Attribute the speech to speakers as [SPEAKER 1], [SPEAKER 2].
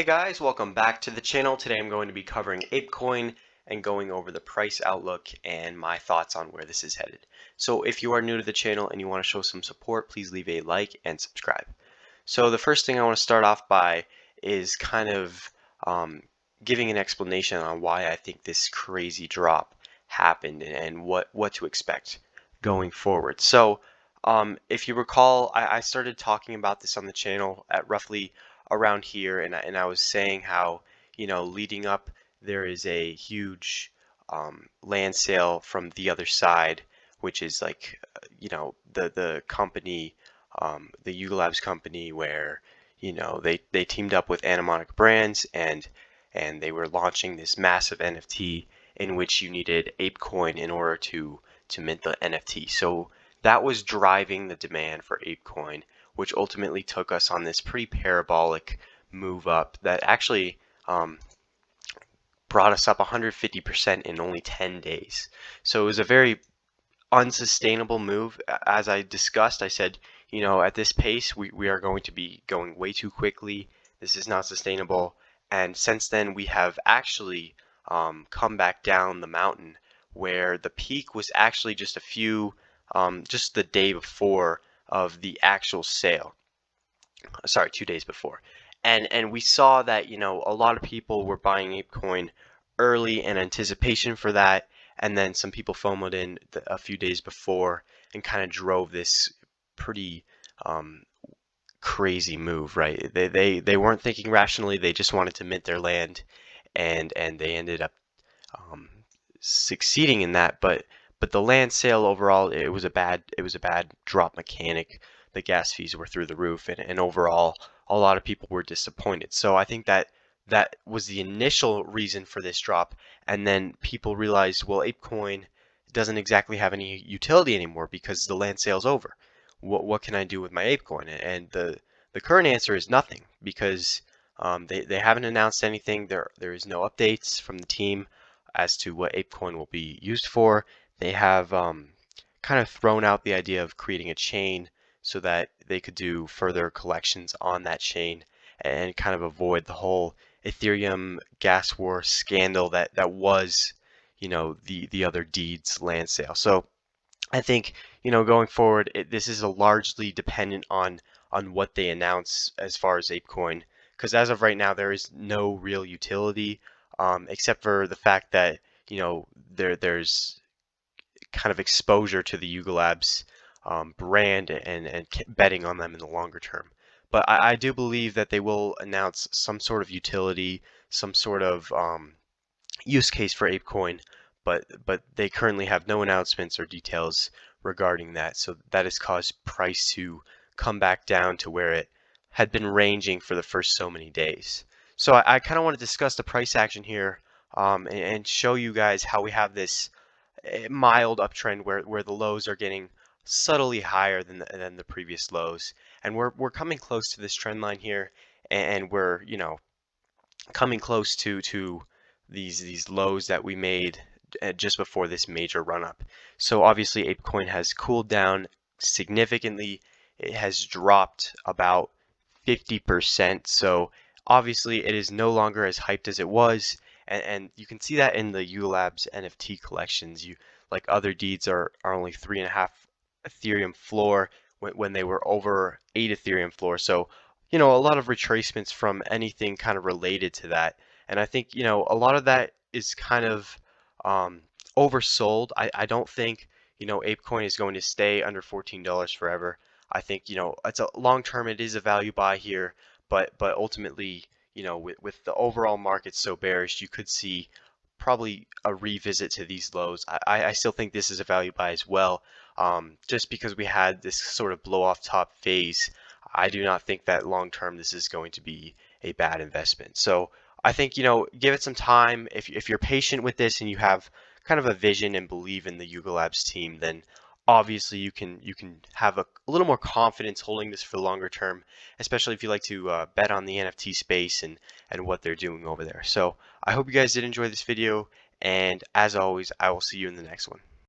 [SPEAKER 1] Hey guys, welcome back to the channel. Today I'm going to be covering Apecoin and going over the price outlook and my thoughts on where this is headed. So if you are new to the channel and you want to show some support, please leave a like and subscribe. So the first thing I want to start off by is kind of giving an explanation on why I think this crazy drop happened and what to expect going forward. So if you recall, I started talking about this on the channel at roughly around here, and I was saying how, leading up, there is a huge land sale from the other side, which is like, the company, the Yuga Labs company, where, they teamed up with Anemonic Brands and they were launching this massive NFT in which you needed Apecoin in order to mint the NFT. So that was driving the demand for Apecoin, which ultimately took us on this pretty parabolic move up that actually brought us up 150% in only 10 days. So it was a very unsustainable move. As I discussed, I said, at this pace, we are going to be going way too quickly. This is not sustainable. And since then, we have actually come back down the mountain, where the peak was actually just just the day before of the actual sale. Sorry, 2 days before. And we saw that, a lot of people were buying Apecoin early in anticipation for that, and then some people FOMO'd in a few days before and kind of drove this pretty crazy move, right? They weren't thinking rationally. They just wanted to mint their land, and they ended up succeeding in that. But the land sale overall, it was a bad drop mechanic. The gas fees were through the roof, and overall, a lot of people were disappointed. So I think that was the initial reason for this drop, and then people realized, well, Apecoin doesn't exactly have any utility anymore because the land sale's over. What can I do with my Apecoin? And the current answer is nothing, because they haven't announced anything. There is no updates from the team as to what Apecoin will be used for. They have kind of thrown out the idea of creating a chain so that they could do further collections on that chain and kind of avoid the whole Ethereum gas war scandal that was, the other deeds land sale. So I think, going forward, this is largely dependent on what they announce as far as Apecoin, because as of right now, there is no real utility, except for the fact that, there's kind of exposure to the Yuga Labs brand and betting on them in the longer term. But I do believe that they will announce some sort of utility, some sort of use case for Apecoin, but they currently have no announcements or details regarding that. So that has caused price to come back down to where it had been ranging for the first so many days. So I kind of want to discuss the price action here and show you guys how we have this mild uptrend where the lows are getting subtly higher than the previous lows, and we're coming close to this trend line here, and we're coming close to these lows that we made just before this major run up. So obviously Apecoin has cooled down significantly. It has dropped about 50%. So obviously it is no longer as hyped as it was, and you can see that in the Yuga Labs NFT collections. Like other deeds are only 3.5 Ethereum floor when they were over 8 Ethereum floor. So, a lot of retracements from anything kind of related to that. And I think, a lot of that is kind of oversold. I don't think, Apecoin is going to stay under $14 forever. I think, it's a long term, it is a value buy here, but ultimately, with the overall market so bearish, you could see probably a revisit to these lows. I still think this is a value buy as well. Just because we had this sort of blow off top phase, I do not think that long term this is going to be a bad investment. So I think, give it some time. If you're patient with this and you have kind of a vision and believe in the Yuga Labs team, then obviously you can have a little more confidence holding this for the longer term, especially if you like to bet on the NFT space and what they're doing over there. So I hope you guys did enjoy this video, and as always, I will see you in the next one.